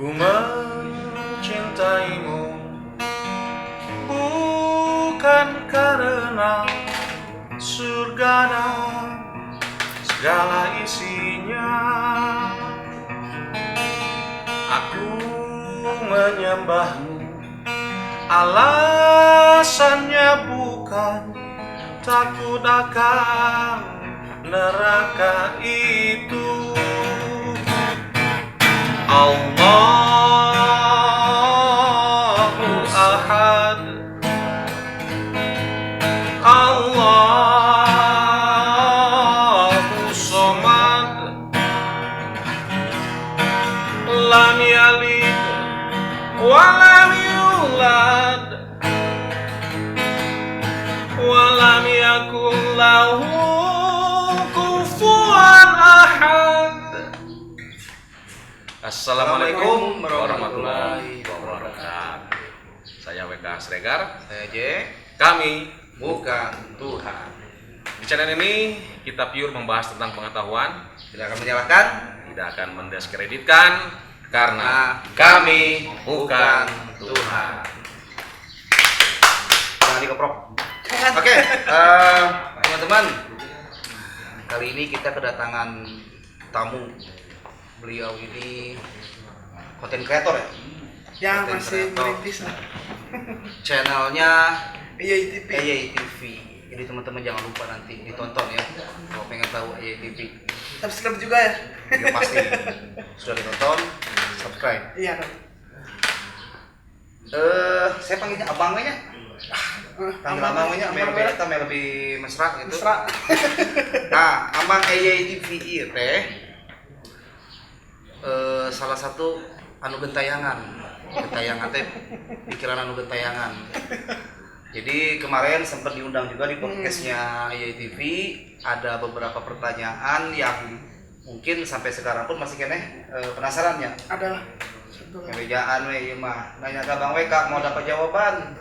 Ku mencintaimu bukan karena surga dan segala isinya. Aku menyembahmu, alasannya bukan takut akan neraka itu. Allahu Ahad, Allahu Somad, lam yalid wa lam yulad wa lam yakul lahu kufuwan ahad. Assalamualaikum warahmatullahi wabarakatuh. Saya WK Sregar. Saya J. Kami Bukan Tuhan. di channel ini kita pure membahas tentang pengetahuan, Tidak akan menyalahkan, tidak akan mendiskreditkan, karena kami bukan Tuhan. Jangan dikeprok. Oke, teman-teman. Kali ini kita kedatangan tamu. Beliau ini konten kreator ya? Ya, Konten masih kreator. merintis lah. Channelnya IATV. AYTV. Jadi teman-teman jangan lupa nanti ditonton ya. Kalau pengen tahu AYTV, Subscribe juga ya? ya pasti sudah ditonton, subscribe. Iya dong. Saya panggilnya abang nya. Panggil abang nya, lebih mesra gitu. Mesra. Nah, abang AYTV teh salah satu anu gentayangan teh pikiran anu gentayangan. Jadi kemarin sempat diundang juga di podcastnya AYTV. Ada beberapa pertanyaan yang mungkin sampai sekarang pun masih kene penasaran ya. Adalah. Kerjaan we ieu mah nanya ke Bang WK mau dapat jawaban.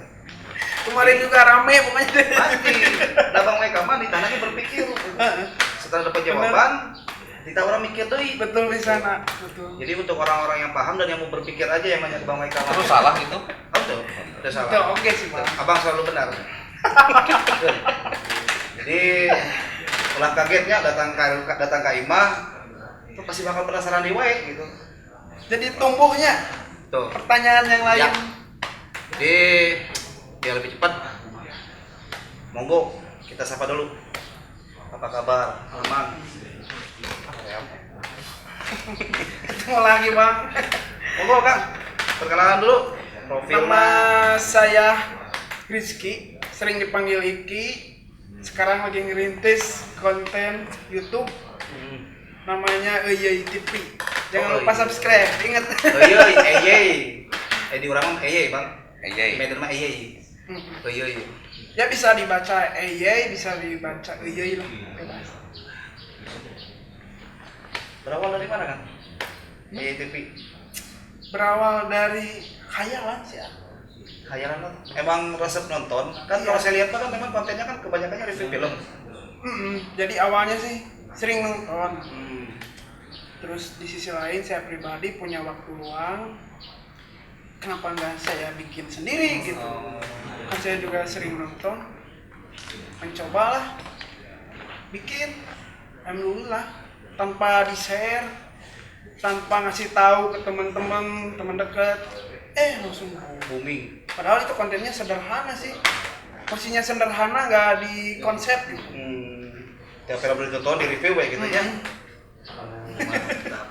Kemarin juga rame pokoknya. Pasti da Bang WK mah ditananya berpikir. Setelah dapat jawaban kita orang mikir deui. Betul di sana. Betul. Jadi untuk orang-orang yang paham dan yang mau berpikir aja yang nanya ke Bang WK. Terus salah itu? Oh, tuh, udah salah. Betul, oke sih, Bang. Abang selalu benar. Jadi ulah kagetnya datang ke Imah itu pasti bakal penasaran di wae gitu. Jadi tumbuhnya Tuh. pertanyaan yang lain. Ya. Jadi biar lebih cepat, monggo kita sapa dulu. Apa kabar, aman? Ketemu lagi, Bang. Monggo Kang, perkenalan dulu. Profil Nama saya Rizky, sering dipanggil Iki. Sekarang lagi ngerintis konten YouTube. Namanya IATV. Jangan lupa subscribe, ingat. Oh iya, di orang mah Bang. Medan mah Oh iya. Ya bisa dibaca bisa dibaca lah. Bebas. Berawal dari mana kan? AYTV. Berawal dari khayalan sih ya. Khayalan kan? Emang resep nonton kan kalau saya lihat kan memang kontennya kan kebanyakannya review film. Jadi awalnya sih sering nonton. Terus di sisi lain saya pribadi punya waktu luang. Kenapa nggak saya bikin sendiri gitu? Kan saya juga sering nonton. Mencobalah bikin. Alhamdulillah tanpa di-share, tanpa ngasih tahu ke teman-teman, teman dekat, langsung Booming. padahal itu kontennya sederhana sih, porsinya sederhana, nggak di konsep gitu. Tiap film ditonton di review kayak gitu ya. Mantap.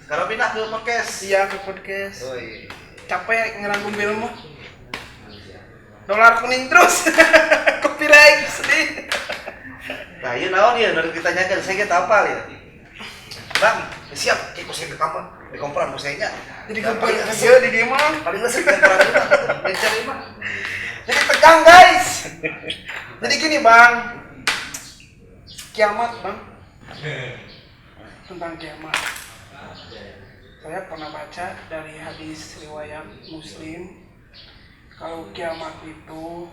Sekarang pindah ke podcast. Iya, ke podcast. Oh iya. Capek ngerangkum film mah. Dolar kuning terus. Copyright sedih. Nah, iya naon dia dari ditanyakan saya kita apa ya? Bang, siap, ikut saya ke kamar, di komporan bos saya nya. Jadi paling hasil di dia mah. Paling nggak sih komporan itu, mencari mah. Jadi tegang guys. Jadi gini bang, kiamat bang, tentang kiamat. Saya pernah baca dari hadis riwayat Muslim, kalau kiamat itu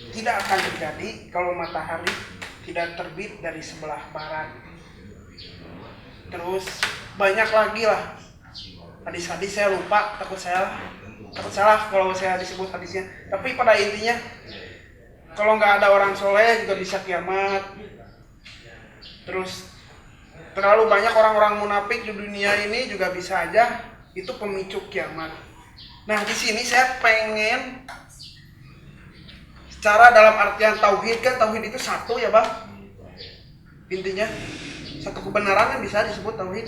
tidak akan terjadi kalau matahari tidak terbit dari sebelah barat. Terus banyak lagi lah hadis-hadis saya lupa, takut salah kalau saya disebut hadisnya. Tapi pada intinya kalau nggak ada orang soleh juga bisa kiamat. Terus terlalu banyak orang-orang munafik di dunia ini juga bisa aja itu pemicu kiamat. Nah di sini saya pengen secara dalam artian tauhid, kan tauhid itu satu ya bang, intinya satu kebenaran yang bisa disebut tauhid.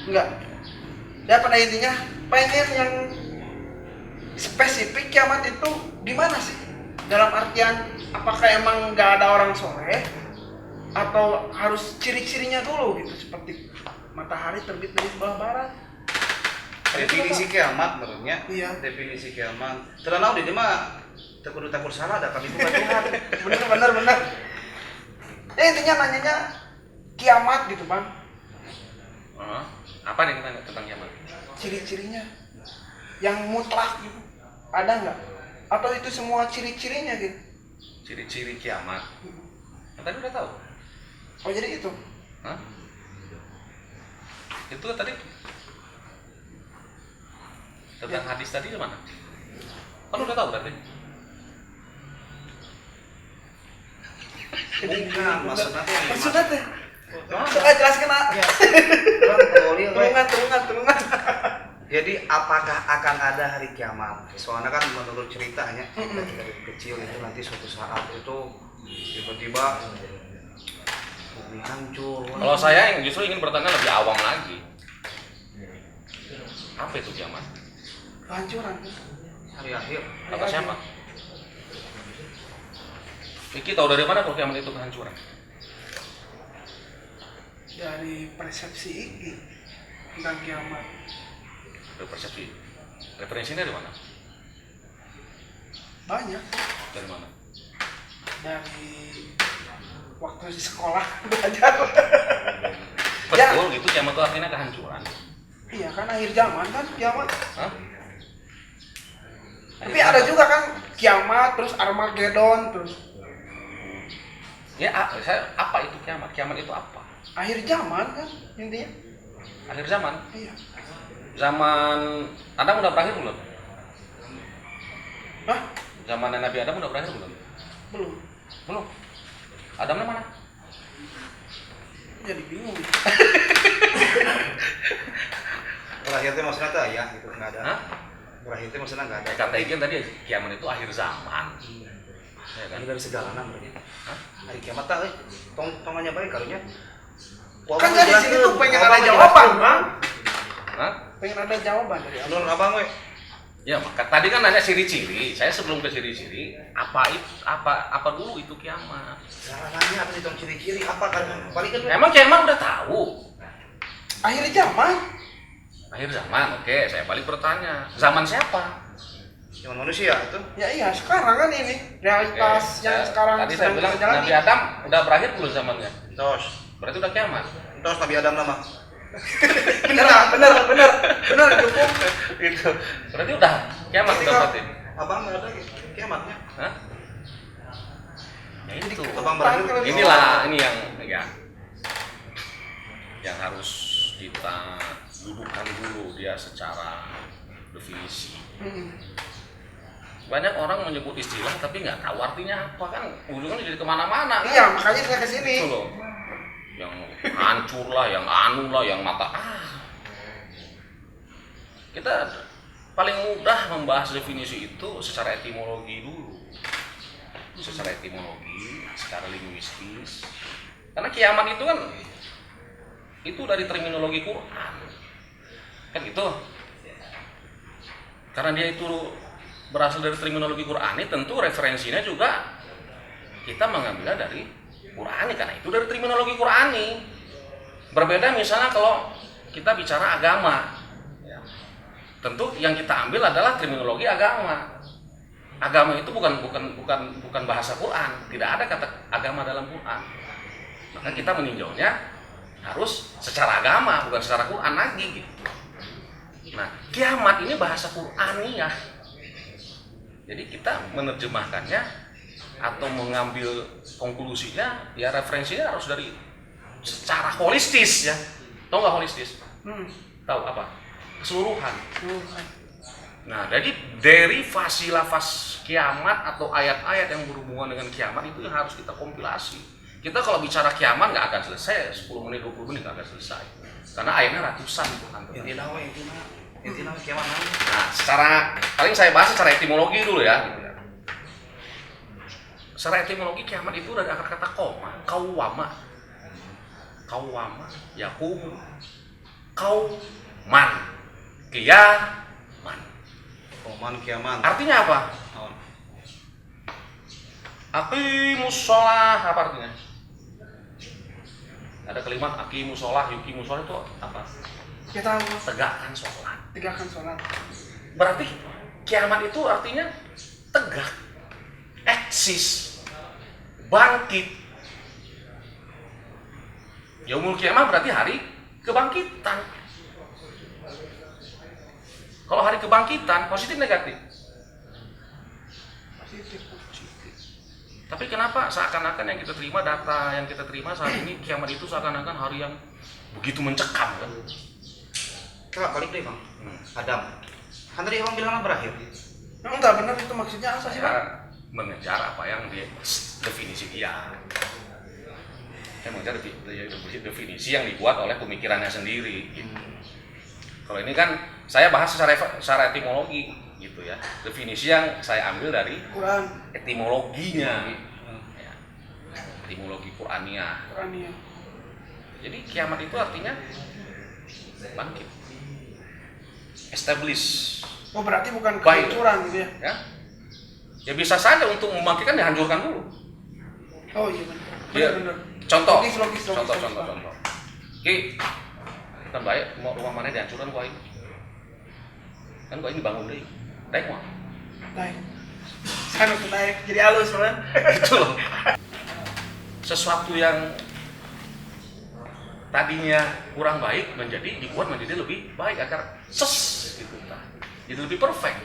Enggak. Ya pada intinya pengen yang spesifik kiamat itu di mana sih? Dalam artian apakah emang nggak ada orang soleh atau harus ciri-cirinya dulu gitu, seperti matahari terbit dari sebelah barat. Definisi kiamat menurutnya. Iya. Definisi kiamat. Terlalu di mah terkudu takut salah dapat itu Tuhan. bener. Ya intinya nanyanya kiamat gitu bang. Apa nih nanya tentang kiamat? Ciri-cirinya yang mutlak gitu, ada nggak? Atau itu semua ciri-cirinya gitu? Ciri-ciri kiamat. Tadi udah tahu. Oh jadi itu? Hah? Itu tadi tentang hadis tadi di mana? Kan udah tahu berarti. Bukan, maksudnya tuh yang Maksudnya teh? Nah, Coba jelaskan nak. Tulungan. Jadi apakah akan ada hari kiamat? Soalnya kan menurut ceritanya ketika dari kecil itu nanti suatu saat itu tiba-tiba bumi hancur. Kalau saya yang justru ingin bertanya lebih awam lagi. Apa itu kiamat? Kehancuran. Hari akhir. Kata siapa? Iki tahu dari mana kalau kiamat itu kehancuran? Dari persepsi ini tentang kiamat. Dari persepsi. Referensinya dari mana? Banyak. Dari mana? Dari waktu di sekolah belajar. Betul gitu, kiamat itu artinya kehancuran. Iya kan akhir zaman kan kiamat. Hah? Tapi ada juga kan kiamat terus Armageddon terus Ya, apa itu kiamat? Kiamat itu apa? akhir zaman kan intinya. Akhir zaman. Iya. Zaman Adam udah berakhir belum? Hah? Zaman Nabi Adam udah berakhir belum? Belum. Belum. Adamnya mana? Jadi bingung. Berakhir itu maksudnya tuh ya gitu nggak ada. Hah? Berakhir itu maksudnya nggak ada. Kata Ikin tadi kiamat itu akhir zaman. Ya kan? Ini dari segala berarti. Hah? Hari kiamat tah tongannya baik karunya. Kan dari sini tuh pengen ada jawaban, Bang. Hah? Pengen ada jawaban dari Nur abang we. Ya, maka tadi kan nanya ciri-ciri. Saya sebelum ke ciri-ciri, apa dulu itu kiamat? Caranya apa sih tong ciri-ciri apa kan? Balik kan. Emang kiamat udah tahu. akhir zaman. Akhir zaman, oke. Saya balik bertanya. Zaman siapa? Yang manusia itu. Ya iya, sekarang kan ini realitas Oke, yang sekarang tadi saya bilang terjalani. Nabi Adam udah berakhir belum zamannya? Tos. Berarti udah kiamat. Tos Nabi Adam nama. bener cukup. Itu. Berarti udah kiamat udah berarti. Abang nggak ada kiamatnya. Hah? Ya itu. Abang berakhir. Inilah ini yang harus kita dudukkan dulu dia secara definisi. Banyak orang menyebut istilah tapi nggak tahu artinya apa, kan ujungnya jadi kemana-mana. Iya, makanya saya kesini. Itu loh. Yang hancur lah, yang anu lah, yang mata. Kita paling mudah membahas definisi itu secara etimologi dulu. Secara etimologi, secara linguistis. Karena kiamat itu kan itu dari terminologi Quran. Kan gitu. Karena dia itu berasal dari terminologi Qurani, tentu referensinya juga kita mengambilnya dari Qurani, karena itu dari terminologi Qurani. Berbeda misalnya kalau kita bicara agama, ya, tentu yang kita ambil adalah terminologi agama. Agama itu bukan bahasa Quran, tidak ada kata agama dalam Quran. Maka kita meninjaunya harus secara agama, bukan secara Quran lagi gitu. Nah, kiamat ini bahasa Qur'aniyah. Jadi kita menerjemahkannya atau mengambil konklusinya, ya referensinya harus dari secara holistis ya. Tahu nggak holistis? tahu apa? Keseluruhan. Keseluruhan. Nah, jadi dari lafaz kiamat atau ayat-ayat yang berhubungan dengan kiamat itu yang harus kita kompilasi. Kita kalau bicara kiamat nggak akan selesai 10 menit 20 menit nggak akan selesai. Karena ayatnya ratusan itu kan. Intinya kiamat. Nah, paling saya bahas secara etimologi dulu ya. Gitu ya. Secara etimologi kiamat itu dari akar kata kauwama, yakum, kauman, kiaman. Kauman kiaman. Artinya apa? Aqimus sholah, apa artinya? Ada kalimat aqimus sholah, yuqimus sholah itu apa? Kita Tegakkan sholat. tegakkan sholat. Berarti kiamat itu artinya tegak, eksis, bangkit. Yaumul kiamah berarti hari kebangkitan. Kalau hari kebangkitan, positif negatif? Positif. Tapi kenapa seakan-akan yang kita terima, data yang kita terima saat ini, kiamat itu seakan-akan hari yang begitu mencekam kan? Coba balik deh bang. Adam. Kan tadi abang bilang berakhir. Nah, enggak benar itu maksudnya apa sih, Bang? Saya mengejar apa yang definisi dia. Saya mengejar definisi yang dibuat oleh pemikirannya sendiri. Gitu. Kalau ini kan saya bahas secara etimologi gitu ya. Definisi yang saya ambil dari Quran. etimologinya. Ya. Etimologi Qur'aniyah. Qur'aniyah. Jadi kiamat itu artinya bangkit, establish. Oh, berarti bukan Baik. kehancuran gitu ya? Ya bisa saja untuk membangkitkan dihancurkan dulu. Oh iya benar. Dia, Benar. contoh, Logis. contoh. Ki, kan baik, mau rumah mana dihancurkan gua ini? Kan gua ini bangun deh, naik mau. Naik. Kan untuk naik jadi halus, Bang. Itu loh. Sesuatu yang tadinya kurang baik dibuat menjadi lebih baik agar gitu, jadi lebih perfect.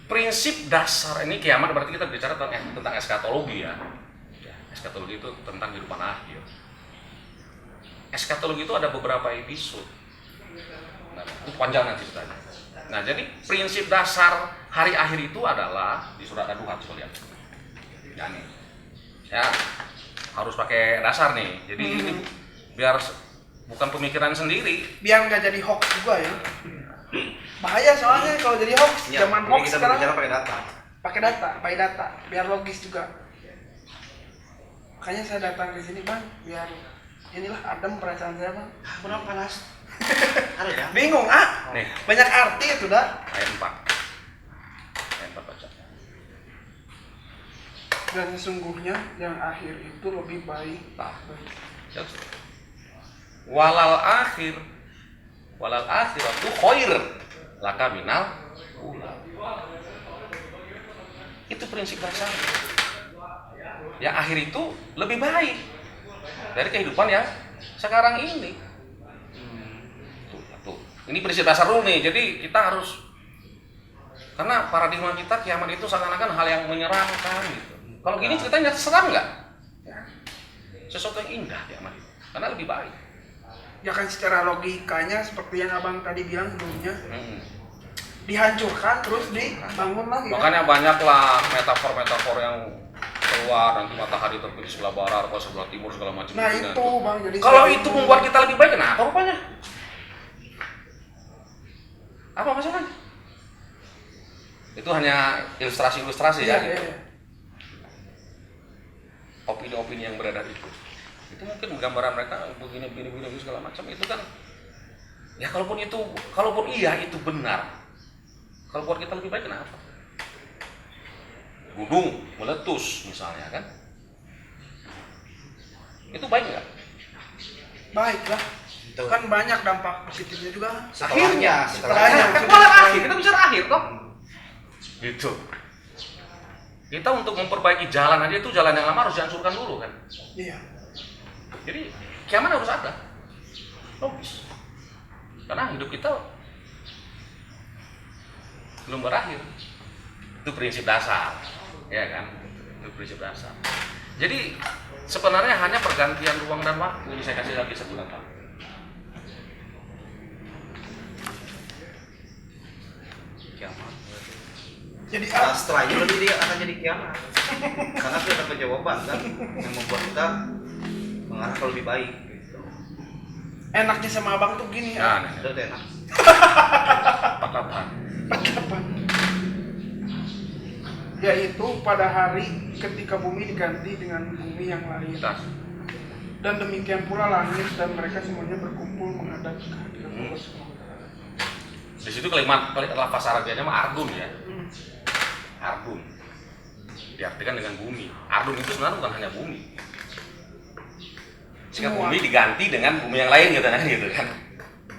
Prinsip dasar ini kiamat berarti kita bicara tentang eskatologi ya. Eskatologi itu tentang kehidupan akhir. Eskatologi itu ada beberapa episode. Nah, itu panjang nanti ceritanya. Nah, jadi prinsip dasar hari akhir itu adalah di surat Ad-Duhan, coba lihat. Ya nih. Ya, harus pakai dasar nih. Jadi ini biar bukan pemikiran sendiri. Biar nggak jadi hoax juga ya. Bahaya soalnya kalau jadi hoax, Ya, zaman jadi hoax kita sekarang berbicara pakai data. pakai data, biar logis juga. Makanya saya datang ke sini, Bang, biar inilah adem perasaan saya, Bang. Kurang panas. Ada ya? Bingung, Nih, banyak arti itu dah. ayat 4. Ayat 4 baca. Dan sesungguhnya yang akhir itu lebih baik. Nah, walal akhiratu khair laka minal ula. Itu prinsip dasar. Yang akhir itu lebih baik dari kehidupan yang sekarang ini. Tuh. Ini prinsip dasar dulu nih. Jadi kita harus, karena paradigma kita kiamat itu seakan-akan hal yang menyeramkan gitu. Kalau gini ceritanya seram nggak? Sesuatu yang indah kiamat itu, karena lebih baik. Ya kan secara logikanya seperti yang Abang tadi bilang sebelumnya. Dihancurkan terus dibangun lagi. Makanya banyaklah metafor-metafor yang keluar, nanti matahari terbit sebelah barat atau sebelah timur segala macam. Nah itu Bang, jadi kalau itu membuat kita lebih baik, kenapa rupanya? Apa masalahnya? Itu hanya ilustrasi-ilustrasi ya. Gitu. Opini-opini yang beredar itu mungkin gambaran mereka begini segala macam. Itu kan ya kalaupun iya itu benar, kalau buat kita lebih baik kenapa? Gunung meletus misalnya kan, itu baik nggak? Baik lah. Kan banyak dampak positifnya juga. Setelahnya. Kan malah akhir, kita bicara akhir toh. Gitu. Kita untuk memperbaiki jalan aja itu jalan yang lama harus dihancurkan dulu kan. Iya. Jadi kiamat harus ada. Logis. Karena hidup kita belum berakhir. Itu prinsip dasar. Ya kan? Itu prinsip dasar. Jadi sebenarnya hanya pergantian ruang dan waktu. Ini saya kasih lagi satu data. Jadi Nah, setelah itu nanti dia akan jadi kiamat. Karena itu ada jawaban kan yang membuat kita mengarah ke lebih baik. Gitu. enaknya sama abang tuh gini Nah, ya. Udah enak. apa? Apa? Yaitu pada hari ketika bumi diganti dengan bumi yang lain. Kita Dan demikian pula langit dan mereka semuanya berkumpul menghadap kehadiran Allah SWT. di situ kalimat lafaz Arabianya mah ardun ya. Ardun diartikan dengan bumi. Ardun itu sebenarnya bukan hanya bumi. Jika Semua. bumi diganti dengan bumi yang lain gitu kan.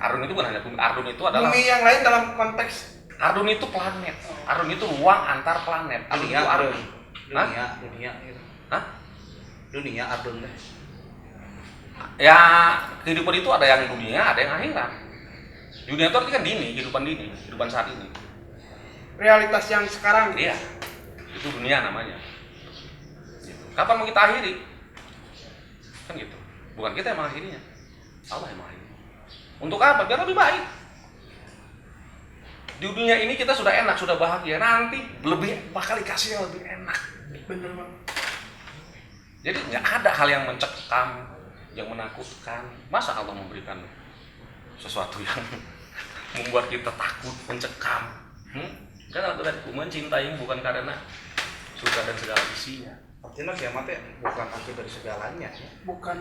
Ardun itu bukan hanya bumi. Ardun itu adalah Bumi yang lain dalam konteks Ardun itu planet. Ardun itu ruang antar planet. Ardun Dunia, itu ardun. Hah? dunia, gitu. Hah? Dunia ardun deh. Ya kehidupan itu ada yang dunia, ada yang akhirat. Dunia itu artinya kan dini, kehidupan saat ini. realitas yang sekarang. Iya, itu dunia namanya. Gitu. Kapan mau kita akhiri? Kan gitu. Bukan kita yang mengakhirinya, Allah yang mengakhiri. Untuk apa? Biar lebih baik. Di dunia ini kita sudah enak, sudah bahagia. Nanti lebih bakal dikasih yang lebih enak. Bener banget. Jadi nggak ada hal yang mencekam, yang menakutkan. Masa Allah memberikan sesuatu yang membuat kita takut, mencekam? Kan aku mencintaimu bukan karena suka dan segala isinya. Artinya kiamatnya bukan akhir dari segalanya ya. Bukan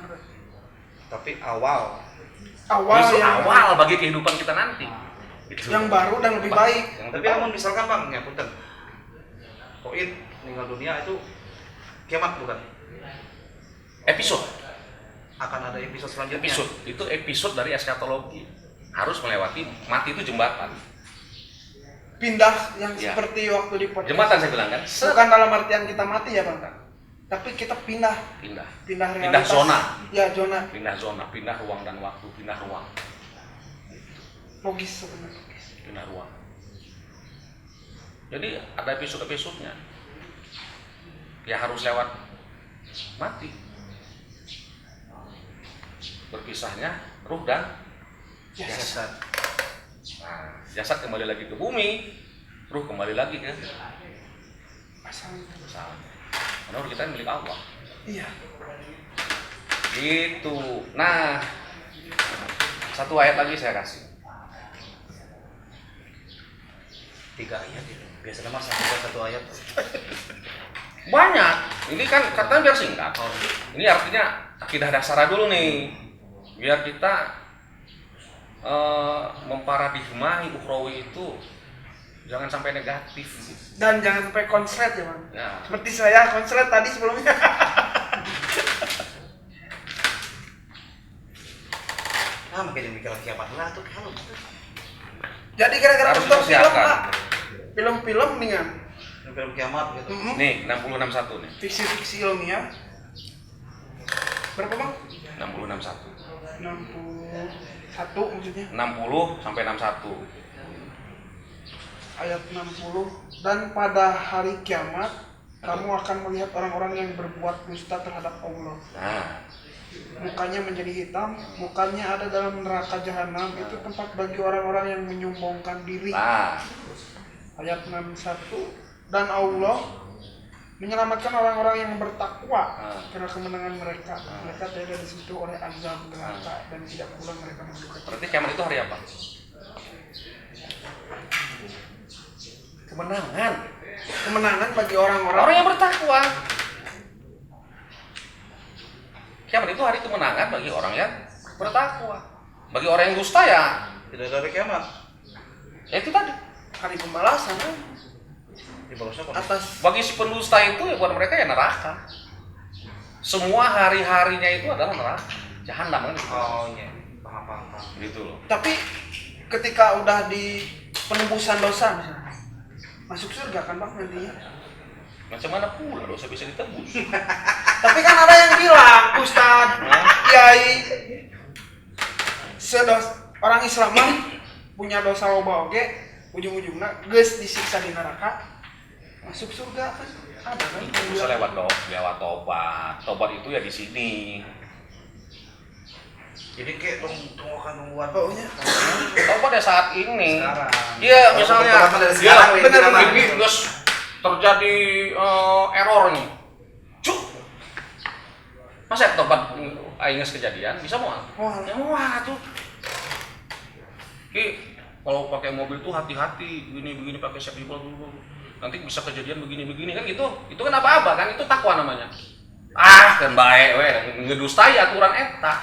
Tapi awal. Justru yang awal bagi kehidupan kita nanti. Gitu. yang baru dan lebih baik. Yang Tapi lebih namun misalkan bang, ya punten. Koin meninggal dunia itu kiamat bukan? episode Akan ada episode selanjutnya. episode itu episode dari eskatologi. Harus melewati mati itu jembatan. Pindah yang Ya. seperti waktu di podcast. Jembatan saya bilang kan. Bukan dalam artian kita mati ya bang. Tapi kita pindah Pindah realitas. zona. Ya zona. Pindah zona, pindah ruang dan waktu, pindah ruang. Logis sebenarnya. Pindah ruang. Jadi ada episode-episodenya. Ya harus lewat mati. Berpisahnya ruh dan Jasad. nah, jasad kembali lagi ke bumi, ruh kembali lagi ke Asalnya. asalnya. Karena ruh kita milik Allah. Iya. Gitu. Nah, satu ayat lagi saya kasih. 3 ayat itu. Biasanya mah satu ayat. Banyak. Ini kan katanya biar singkat. Oh, Ini artinya akidah dasar dulu nih. Biar kita memparadigmai ukhrawi itu jangan sampai negatif. Dan jangan sampai konslet ya bang. Ya. Seperti saya konslet tadi sebelumnya. nah makanya mikir kiamat lah tuh kalau. Jadi gara-gara Harus nonton film dipersiapkan. pak. Film-film nih kan. Film kiamat gitu. Nih 6061 nih. Fiksi-fiksi ilmiah. Berapa bang? 6061. 61 maksudnya. 60 sampai 61. Ayat 60. Dan pada hari kiamat kamu akan melihat orang-orang yang berbuat dusta terhadap Allah. Nah, Mukanya menjadi hitam, mukanya ada dalam neraka jahanam. Itu tempat bagi orang-orang yang menyombongkan diri. nah, Ayat 61. Dan Allah menyelamatkan orang-orang yang bertakwa karena kemenangan mereka. Mereka tidak disentuh oleh azab neraka dan tidak pula mereka menduka. berarti kiamat itu hari apa? Kemenangan. Kemenangan bagi orang-orang Orang yang bertakwa. Kiamat itu hari kemenangan bagi orang yang bertakwa. Bagi orang yang dusta ya, Tidak ada kiamat. ya itu tadi. hari pembalasan kan? Di bawahnya apa? Atas Bagi si pendusta itu ya buat mereka ya neraka. Semua hari-harinya itu adalah neraka. Jahanam kan gitu. Oh iya, paham. Gitu loh. tapi ketika udah di penembusan dosa misalnya, masuk surga kan bang nantinya. Macam mana pula dosa bisa ditebus? Tapi kan ada yang bilang Ustadz, Kiai, orang Islam mah punya dosa loba oge, ujung-ujungnya geus disiksa di neraka, masuk surga kan ada kan? Bisa lewat tobat. Tobat itu ya di sini. Jadi kayak akan nungguan Baunya. Tobat ya saat ini. sekarang. Iya, misalnya Tobat dari sekarang, benar Bang. begini, terus terjadi error nih. Cuk. Masa tobat aing geus kejadian bisa moal? Moal. Ya moal tuh. Ki, kalau pakai mobil tuh hati-hati, begini pakai safety belt dulu. Nanti bisa kejadian begini kan gitu. Itu kan apa-apa kan itu takwa namanya. Kan baik we ngedustai aturan eta.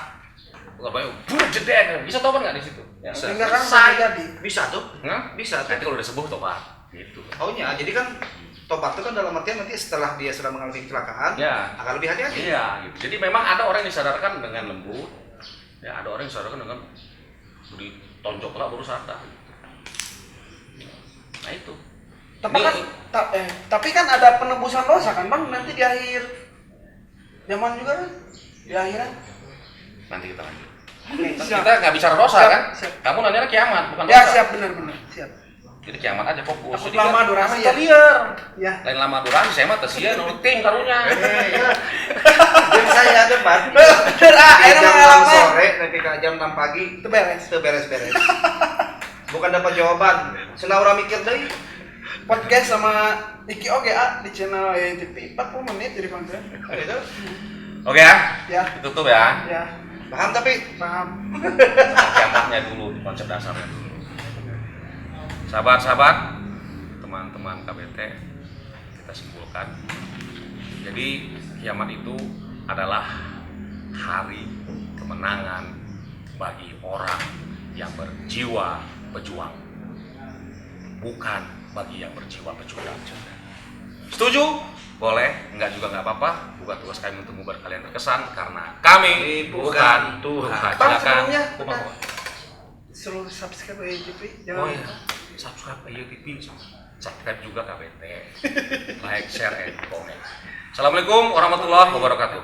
Enggak baik. Buat jedek bisa tobat enggak di situ? Ya, Enggak kan selesai. jadi. Bisa tuh. Nah, Bisa tuh. nanti kalau udah sembuh tobat. Gitu. Taunya, jadi kan tobat itu kan dalam artian nanti setelah dia sudah mengalami kecelakaan, Ya. akan lebih hati-hati. Iya, gitu. Jadi memang ada orang yang disadarkan dengan lembut. Ya, ada orang yang disadarkan dengan ditonjok lah baru sadar. Nah itu. Tapi kan, tapi kan ada penebusan dosa kan bang, nanti di akhir zaman juga kan, di akhiran. Nanti kita lanjut. Oke, Kita nggak bicara dosa Siap, kan? siap. Kamu nanya kiamat bukan Ya dosa. siap benar-benar siap. Jadi kiamat aja fokus. Takut Jadi lama kan durasi kita ya? liar. Ya. Lain lama durasi saya mah tesian nu tim karunya. Jadi saya debat. Bener ah, Di enak jam 6 pengalaman. sore nanti ke jam 6 pagi Itu beres. itu beres-beres. Bukan dapat jawaban. Senaura mikir deui. Podcast sama Iki Oge di channel YTV 40 menit jadi konten. Gitu. Oke ya. Ya. Ditutup ya. Ya, Paham tapi paham. Kiamatnya dulu, konsep dasarnya dulu. Sahabat-sahabat, teman-teman KBT, kita simpulkan. Jadi kiamat itu adalah hari kemenangan bagi orang yang berjiwa pejuang, bukan bagi yang berjiwa pecundang. Setuju? Boleh, enggak juga enggak apa-apa. Bukan tugas kami untuk membuat kalian terkesan karena kami bukan Tuhan. Bang, Silakan. sebelumnya, Kumaha? Suruh subscribe YTV. Oh iya, subscribe YTV, subscribe juga KBT, like, share, and comment. Assalamualaikum warahmatullahi wabarakatuh.